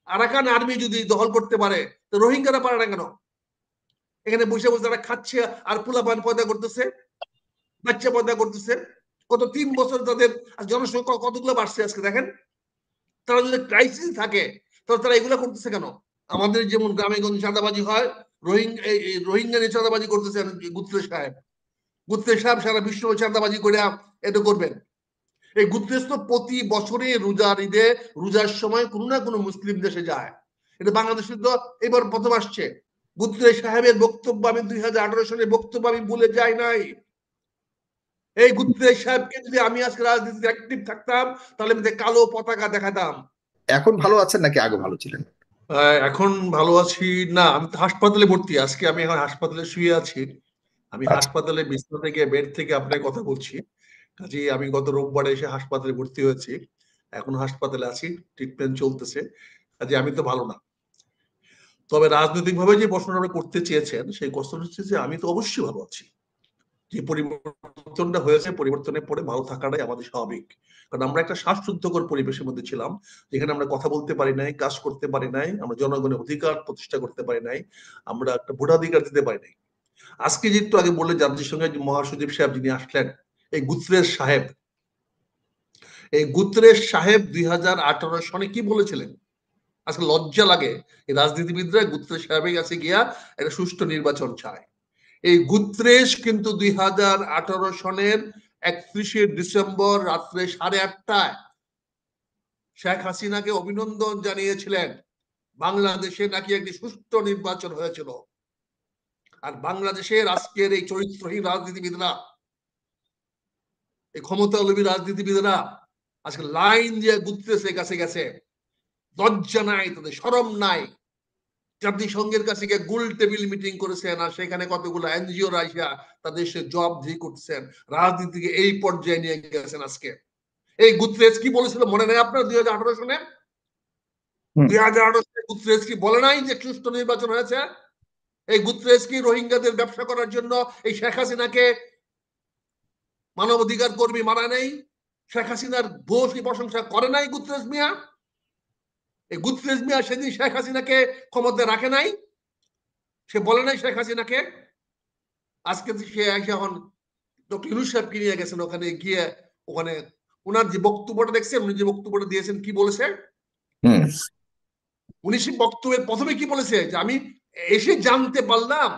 Arakan army যদি দখল করতে পারে, তো রোহিঙ্গারা পারে না কেন? এখানে বসে বসে তারা খাচ্ছে আর পোলাপান পয়দা করতেছে, বাচ্চা পয়দা করতেছে। গত 3 বছর তাদের জনসংখ্যা কতগুলো বাড়ছে আজকে দেখেন। তারা যদি ক্রাইসিস থাকে তাহলে তারা এগুলো করতেছে কেন? আমাদের যেমন গ্রামে গঞ্জে চাঁদাবাজি হয়, রোহিঙ্গা নিয়ে চাঁদাবাজি করতেছেন গুত্রেশ সাহেব। গুত্রেশ সাহেব সারা বিশ্ব চাঁদাবাজি করে এটা করবেন। এই গুত্রেশ তো প্রতি বছরে রোজার ঈদে, রোজার সময় কোনো না কোনো মুসলিম দেশে যায়। এটা বাংলাদেশে তো এবার প্রথম আসছে। গুত্রেশ সাহেবের বক্তব্য আমি 2018 সালের বক্তব্য আমি ভুলে যাই নাই। এই গুত্রেশ সাহেবকে যদি আমি আজকে রাজনীতিতে অ্যাক্টিভ থাকতাম তাহলে আমি কালো পতাকা দেখাতাম। এখন ভালো আছেন নাকি আগে ভালো ছিলেন? এখন ভালো আছি। না, আমি তো হাসপাতালে ভর্তি। আজকে আমি এখন হাসপাতালে শুয়ে আছি। আমি আচ্ছা। হাসপাতালে বিছানা থেকে, বেড থেকে আপনার কথা বলছি। কাজেই আমি গত রোববারে এসে হাসপাতালে ভর্তি হয়েছি। এখন হাসপাতালে আছি, ট্রিটমেন্ট চলতেছে। কাজে আমি তো ভালো না। তবে রাজনৈতিকভাবে যে প্রশ্নটা আপনি করতে চেয়েছেন, সেই প্রশ্নটা হচ্ছে যে আমি তো অবশ্যই ভালো আছি। যে পরিবর্তনটা হয়েছে, পরিবর্তনের পরে ভালো থাকাটাই আমাদের স্বাভাবিক। কারণ আমরা একটা শ্বাসরুদ্ধকর পরিবেশের মধ্যে ছিলাম, যেখানে আমরা কথা বলতে পারি নাই, কাজ করতে পারি নাই, আমরা জনগণের অধিকার প্রতিষ্ঠা করতে পারি নাই, আমরা একটা ভোটাধিকার দিতে পারি নাই। আজকে যে একটু আগে বললেন জাতিসংঘের যে মহাসচিব সাহেব যিনি আসলেন, এই গুতরেশ সাহেব, এই গুতরেশ সাহেব 2018 সনে কি বলেছিলেন? আজকে লজ্জা লাগে এই রাজনীতিবিদরা গুতরেশ সাহেবের কাছে গিয়া একটা সুষ্ঠু নির্বাচন চায়। এই গুত্রেশ কিন্তু 2018 সনের 31শে ডিসেম্বর রাত্রে 8:30টায় শেখ হাসিনাকে অভিনন্দন জানিয়েছিলেন। বাংলাদেশে নাকি একটি সুষ্ঠু নির্বাচন হয়েছিল। আর বাংলাদেশের আজকের এই চরিত্রহীন রাজনীতিবিদরা, এই ক্ষমতালোভী রাজনীতিবিদরা আজকে লাইন দিয়ে গুত্রেশের কাছে গেছে। লজ্জা নাই তাদের, শরম নাই। জাতিসংঘের কাছে গিয়ে গোল টেবিল মিটিং করেছেন, আর সেখানে কতগুলো এনজিও রাইসা তাদের সে জব দিয়ে করতেছেন। রাজনীতিকে এই পর্যায়ে নিয়ে গেছেন আজকে। এই গুতরেজ কি বলেছিল মনে নেই আপনার 2018 সনে? হুম। 2018 সালে গুতরেজ কি বলে নাই যে সুষ্ঠু নির্বাচন হয়েছে? এই গুতরেজ কি রোহিঙ্গাদের ব্যবসা করার জন্য এই শেখ হাসিনাকে মানবাধিকার কর্মী মানা নেই? শেখ হাসিনার ভূয়সী কি প্রশংসা করে নাই গুতরেজ মিয়া? এই গুতরেজ মিয়া সেদিন শেখ হাসিনাকে ক্ষমতায় রাখে নাই? সে বলে নাই শেখ হাসিনাকে? আজকে সে এখন ডক্টর ইউনূস সাহেবকে নিয়ে গেছেন ওখানে গিয়ে, ওখানে ওনার যে বক্তব্যটা দেখছেন, উনি যে বক্তব্যটা দিয়েছেন কি বলেছে? হুম। উনি সে বক্তব্যের প্রথমে কি বলেছে যে আমি এসে জানতে পারলাম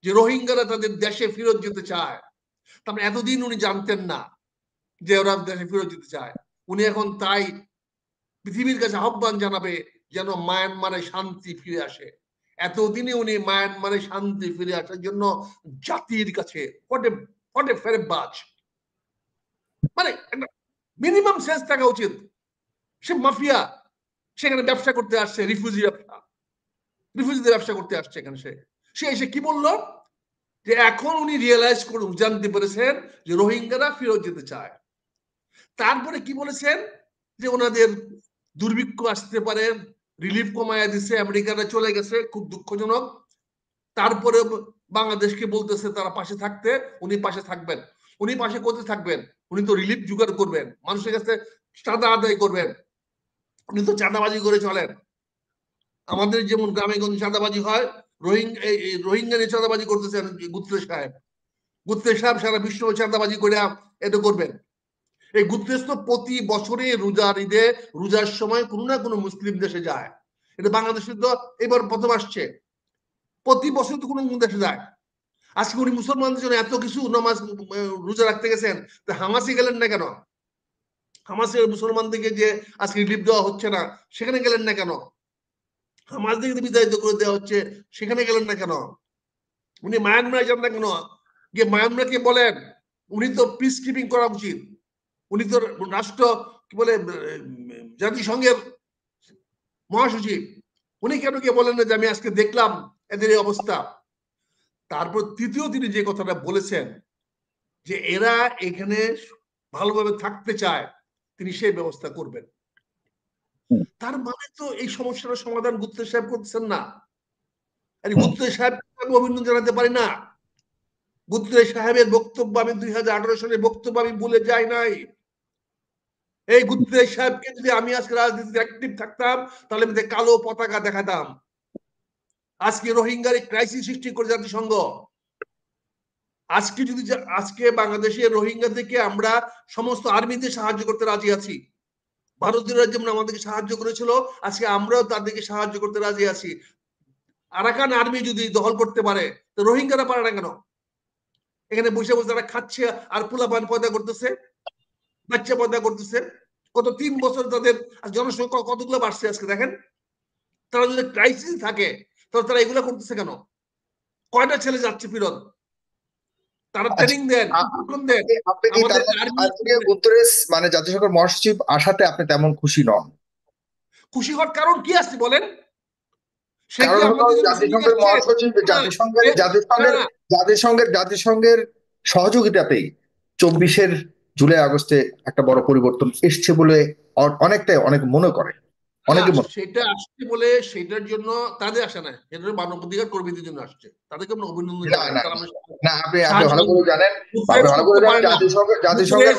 যে রোহিঙ্গারা তাদের দেশে ফেরত যেতে চায়। তারপরে এতদিন উনি জানতেন না যে ওরা দেশে ফেরত যেতে চায়। উনি এখন তাই পৃথিবীর কাছে আহ্বান জানাবে যেন মায়ানমারে শান্তি ফিরে আসে। এতদিনে উনি মায়ানমারে শান্তি ফিরে আসার জন্য জাতির কাছে ফেরেবাজ, মানে একটা মিনিমাম সেন্স থাকা উচিত। সে মাফিয়া, সেখানে ব্যবসা করতে আসছে, রিফিউজিদের ব্যবসা করতে আসছে এখানে। সে সে এসে কি বললো যে এখন উনি রিয়েলাইজ করুন, জানতে পেরেছেন যে রোহিঙ্গারা ফেরত যেতে চায়। তারপরে কি বলেছেন যে ওনাদের দুর্ভিক্ষ আসতে পারে, রিলিফ কমায়া দিছে, আমেরিকারা চলে গেছে, খুব দুঃখজনক। তারপরে বাংলাদেশকে বলতেছে তারা পাশে থাকতে। উনি পাশে থাকবেন। উনি পাশে কোথায় থাকবেন? উনি তো রিলিফ জোগাড় করবেন, মানুষের কাছে চাঁদা আদায় করবেন। উনি তো চাঁদাবাজি করে চলেন। আমাদের যেমন গ্রামে গঞ্জে চাঁদাবাজি হয়, রোহিঙ্গা নিয়ে চাঁদাবাজি করতেছেন গুত্রেশ সাহেব। গুত্রেশ সাহেব সারা বিশ্ব চাঁদাবাজি করে এটা করবেন। এই গুত্রেশ তো প্রতি বছরে রোজার ঈদে, রোজার সময় কোনো না কোনো মুসলিম দেশে যায়। এটা বাংলাদেশে তো এবার প্রথম আসছে। প্রতি বছর তো কোনো দেশে যায়। আজকে উনি মুসলমানদের জন্য এত কিছু নামাজ রোজা রাখতে গেছেন, তো হামাসে গেলেন না কেন? হামাসের মুসলমানদেরকে যে আজকে রিলিফ দেওয়া হচ্ছে না, সেখানে গেলেন না কেন? হামাসদেরকে বিতাড়িত করে দেওয়া হচ্ছে, সেখানে গেলেন না কেন? উনি মায়ানমারে যান না কেন? গিয়ে মায়ানমারকে বলেন উনি তো পিস কিপিং করা উচিত। উনি তো রাষ্ট্র কি বলে জাতিসংঘের মহাসচিব। উনি কেন গিয়ে বলেন না যে আমি আজকে দেখলাম এদের এই অবস্থা? তারপর তৃতীয় তিনি যে কথাটা বলেছেন যে এরা এখানে ভালোভাবে থাকতে চায়, তিনি সেই ব্যবস্থা করবেন। হুম। তার মানে তো এই সমস্যার সমাধান গুত্রেশ সাহেব করতেছেন না। আর হুম। গুত্রেশ সাহেব আমি অভিনন্দন জানাতে পারি না। গুত্রেশ সাহেবের বক্তব্য আমি 2018 সালের বক্তব্য আমি ভুলে যাই নাই। এই গুত্রেশ সাহেবকে যদি আমি আজকে রাজনীতিতে অ্যাক্টিভ থাকতাম তাহলে আমি কালো পতাকা দেখাতাম। আজকে রোহিঙ্গার ক্রাইসিস সৃষ্টি করে জাতিসংঘ। আজকে যদি আজকে বাংলাদেশে রোহিঙ্গাদেরকে আমরা সমস্ত আর্মিতে সাহায্য করতে রাজি আছি। ভারতীয়রা যেমন আমাদেরকে সাহায্য করেছিল, আজকে আমরাও তাদেরকে সাহায্য করতে রাজি আছি। আরাকান আর্মি যদি দখল করতে পারে তো রোহিঙ্গারা পারে না কেন? এখানে বসে বসে তারা খাচ্ছে আর পোলাপান পয়দা করতেছে, বাচ্চা পয়দা করতেছে। গত 3 বছর তাদের জনসংখ্যা কতগুলো বাড়ছে আজকে দেখেন। তারা যদি ক্রাইসিস থাকে তাহলে তারা এগুলো করতেছে কেন? কয়টা ছেলে যাচ্ছে ফিরত? তারা ট্রেনিং দেন, প্রশিক্ষণ দেন। আপনি কি আমাদের আর্মি গুতেরেস মানে জাতিসংঘের মহাসচিব আসাতে আপনি তেমন খুশি নন? খুশি হওয়ার কারণ কি আছে বলেন? সে কি কারণ হলো আমাদের জন্য জাতিসংঘের মহাসচিব জাতিসংঘের সহযোগিতাতেই 24 জুলাই আগস্টে একটা বড় পরিবর্তন এসছে বলে অনেক মনে করে, অনেকে মনে সেটা আসছে বলে সেটার জন্য তাদের আসে না, এটা মানবাধিকার কর্মীদের জন্য আসছে। তাদেরকে আমরা অভিনন্দন জানাই। না, আপনি ভালো করে জানেন, জাতিসংঘের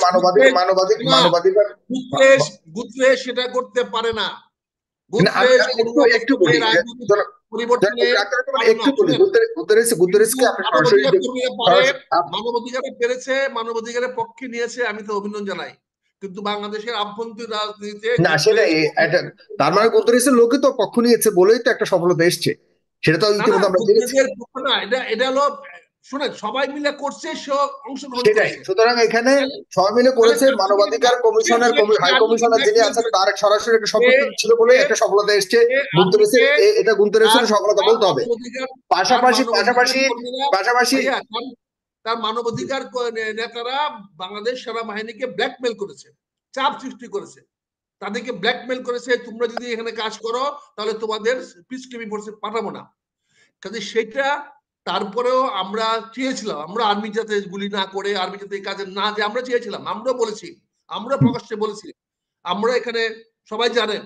মানবাধিকার গুতরেশ সেটা করতে পারে না। একটু বলি, গুতেরেসকে আপনি সরাসরি মানবাধিকারে পেরেছে, মানবাধিকারের পক্ষে নিয়েছে, আমি তো অভিনন্দন জানাই। কিন্তু বাংলাদেশের আভ্যন্তরীণ রাজনীতিতে না, সেটাই তার মানে গুতেরেসের লোকই তো পক্ষ নিয়েছে বলেই তো একটা সফলতা এসছে, সেটা তো ইতিমধ্যে আমরা দেখেছি। এটা হলো শুনেন, সবাই মিলে করছে, সে অংশগ্রহণ সেটাই। করেছে। সুতরাং এখানে সবাই মিলে করেছে, মানবাধিকার কমিশনের হাই কমিশনার যিনি আছেন তার সরাসরি একটা শপথ ছিল বলে একটা সফলতা এসছে গুতেরেসের। এটা গুতেরেসের সফলতা বলতে হবে। পাশাপাশি তার মানবাধিকার নেতারা বাংলাদেশ সেনাবাহিনীকে ব্ল্যাকমেল করেছে, চাপ সৃষ্টি করেছে, তাদেরকে ব্ল্যাকমেল করেছে, তোমরা যদি এখানে কাজ করো তাহলে তোমাদের পিস কিপিং ফোর্সে পাঠাবো না। কাজে সেটা তারপরেও আমরা চেয়েছিলাম, আমরা আর্মি যাতে গুলি না করে, আর্মি যাতে এই কাজে না যায় আমরা চেয়েছিলাম, আমরা বলেছি, আমরা প্রকাশ্যে বলেছি। আমরা এখানে সবাই জানেন।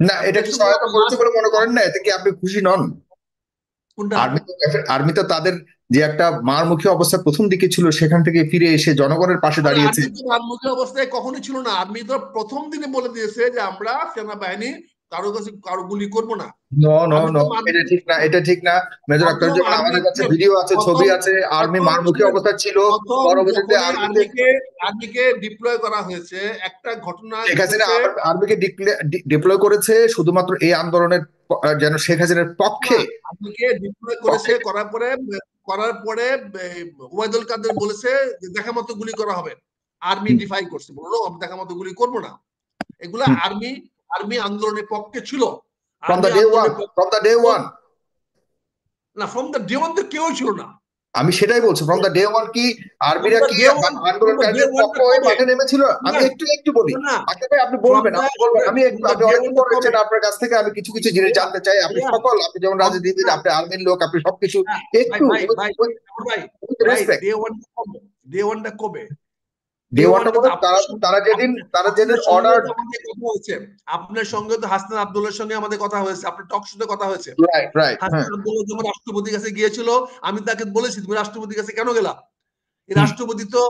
না, এটা কি সহায়তা করেছে বলে মনে করেন না? এতে কি আপনি খুশি নন? আর্মি তো তাদের যে একটা মারমুখী অবস্থা প্রথম দিকে ছিল সেখান থেকে ফিরে এসে জনগণের পাশে দাঁড়িয়েছে। আর্মি তো মারমুখী অবস্থায় কখনোই ছিল না। আর্মি তো প্রথম দিনে বলে দিয়েছে যে আমরা সেনাবাহিনী কারো গুলি করবো না। এটা ঠিক না, এটা ঠিক না মেজর আক্তার। যেমন আমাদের কাছে ভিডিও আছে, ছবি আছে, আর্মি মারমুখী অবস্থা ছিল। পরবর্তীতে আর্মিকে ডিপ্লয় করা হয়েছে। একটা ঘটনা শেখ হাসিনা আর্মিকে ডিপ্লয় করেছে শুধুমাত্র এই আন্দোলনের যেন শেখ হাসিনার পক্ষে। আর্মিকে ডিপ্লয় করেছে, করার পরে ওবায়দুল কাদের বলেছে যে দেখা মতো গুলি করা হবে। আর্মি ডিফাই করছে, বললো আমি দেখা মতো গুলি করবো না। এগুলা আর্মি আন্দোলনের পক্ষে ছিল। ফ্রম দ্য ডে ওয়ান না, ফ্রম দ্য ডে ওয়ান তো কেউ ছিল না। আমি সেটাই বলছি, ফ্রম দ্য ডে ওয়ান কি আর্মিরা কি আন্দোলনকারীদের পক্ষ হয়ে মাঠে নেমেছিল? আমি একটু বলি, আচ্ছা আপনি বলবেন, আমি আপনি অনেকদিন পর এসেছেন, আপনার কাছ থেকে আমি কিছু জিনিস জানতে চাই। আপনি যেমন রাজনীতিবিদ, আপনি আর্মির লোক, আপনি সবকিছু একটু ডে ওয়ানটা কবে? তারা যেদিন অর্ডার। আপনার সঙ্গে তো হাসনাত আব্দুল্লাহর সঙ্গে আমাদের কথা হয়েছে, আপনার টক শোতে কথা হয়েছে। হাসনাত আব্দুল্লাহ যখন রাষ্ট্রপতির কাছে গিয়েছিল, আমি তাকে বলেছি তুমি রাষ্ট্রপতির কাছে কেন গেলা? এই রাষ্ট্রপতি তো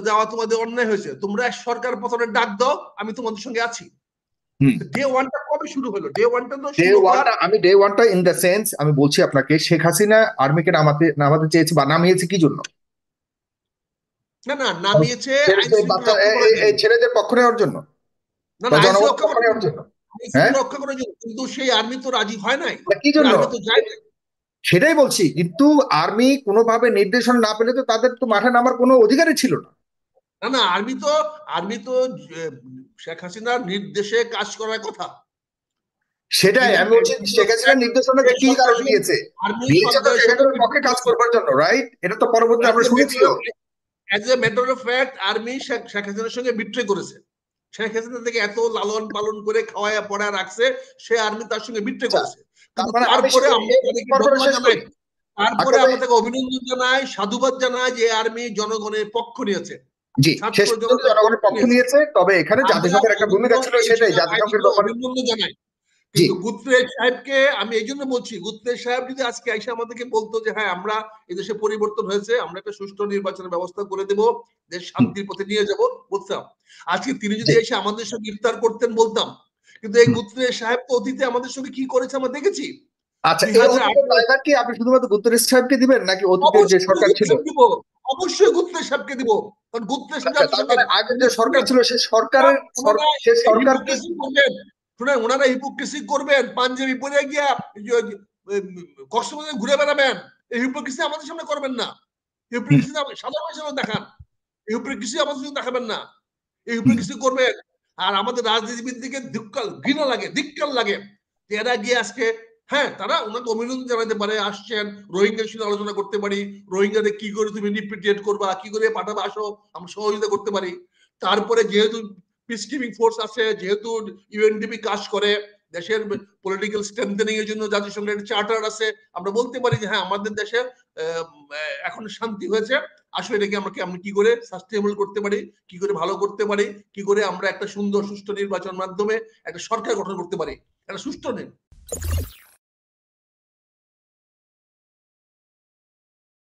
যাওয়া তোমাদের অন্যায় হয়েছে, তোমরা সরকার পতনের ডাক দাও, আমি তোমাদের সঙ্গে আছি। ডে ওয়ানটা কবে শুরু হলো? ডে ওয়ানটা ইন দ্য সেন্স আমি বলছি আপনাকে, শেখ হাসিনা আর্মিকে নামাতে চেয়েছে বা নামিয়েছে কি জন্য? না, নামিয়েছে ছেলেদের পক্ষ নেওয়ার জন্য, রক্ষা করার জন্য। কিন্তু সেই আর্মি তো রাজি হয় নাই। কি জন্য? সেটাই বলছি, কিন্তু আর্মি কোনোভাবে নির্দেশনা না পেলে তো তাদের তো মাঠে নামার কোনো অধিকারই ছিল না। না, আর্মি তো শেখ হাসিনার নির্দেশে কাজ করার কথা। সেটাই আমি বলছি, শেখ হাসিনার নির্দেশনা কি কারণে দিয়েছে? পক্ষে কাজ করবার জন্য, রাইট? এটা তো পরবর্তীতে আমরা শুনেছি। As a matter of fact army Sheikh হাসিনার সঙ্গে বিট্রে করেছে। শেখ হাসিনা থেকে এত লালন পালন করে খাওয়ায়া পড়া রাখছে, সে আর্মি তার সঙ্গে বিট্রে করেছে। তারপরে আমরা তাকে অভিনন্দন জানাই, সাধুবাদ জানাই যে আর্মি জনগণের পক্ষ নিয়েছে। জি, জনগণের পক্ষ নিয়েছে। তবে এখানে জাতিসংঘের একটা ভূমিকা ছিল, সেটাই জাতিসংঘের অভিনন্দন জানাই। কিন্তু গুতরেজ সাহেবকে আমি এই জন্য বলছি, গুতরেজ সাহেব যদি আজকে এসে আমাদেরকে বলতো যে হ্যাঁ আমরা এদেশে পরিবর্তন হয়েছে, আমরা একটা সুষ্ঠু নির্বাচনের ব্যবস্থা করে দেব, দেশ শান্তির পথে নিয়ে যাব, বলতাম। আজকে তিনি যদি এসে আমাদের সঙ্গে ইফতার করতেন বলতাম। কিন্তু এই গুতরেজ সাহেব তো অতীতে আমাদের সঙ্গে কি করেছে আমরা দেখেছি। আচ্ছা, এই অতীতের দায়ভার কি আপনি শুধুমাত্র গুতরেজ সাহেবকে দিবেন নাকি অতীতের যে সরকার ছিল? অবশ্যই গুতরেজ সাহেবকে দিব, কারণ গুতরেজ আচ্ছা, তার মানে আগের যে সরকার ছিল সে সরকারের সরকারকে শুনেন, ওনারা হিপোক্রেসি করবেন, পাঞ্জাবি পরে গিয়া কক্সবাজারে ঘুরে বেড়াবেন, এই হিপোক্রেসি আমাদের সামনে করবেন না। হিপোক্রেসি সাধারণ মানুষের দেখান, হিপোক্রেসি আমাদের সামনে দেখাবেন না। এই হিপোক্রেসি করবেন। আর আমাদের রাজনীতিবিদদেরকে ঘৃণা লাগে, ধিক্কার লাগে যে এরা গিয়ে আজকে, হ্যাঁ তারা ওনাকে অভিনন্দন জানাতে পারে, আসছেন রোহিঙ্গার সাথে আলোচনা করতে পারি, রোহিঙ্গাদের কি করে তুমি রিপ্রিটিয়েট করবা, কি করে পাঠাবে, আসো আমরা সহযোগিতা করতে পারি। তারপরে যেহেতু পিস কিপিং ফোর্স আছে, যেহেতু ইউএনডিপি কাজ করে, দেশের পলিটিক্যাল স্ট্রেংথেনিং এর জন্য জাতিসংঘের একটা চার্টার আছে, আমরা বলতে পারি যে হ্যাঁ আমাদের দেশে এখন শান্তি হয়েছে, আসলে এটাকে আমরা কি করে সাস্টেনেবল করতে পারি, কি করে ভালো করতে পারি, কি করে আমরা একটা সুন্দর সুষ্ঠু নির্বাচন মাধ্যমে একটা সরকার গঠন করতে পারি, একটা সুষ্ঠু নেই।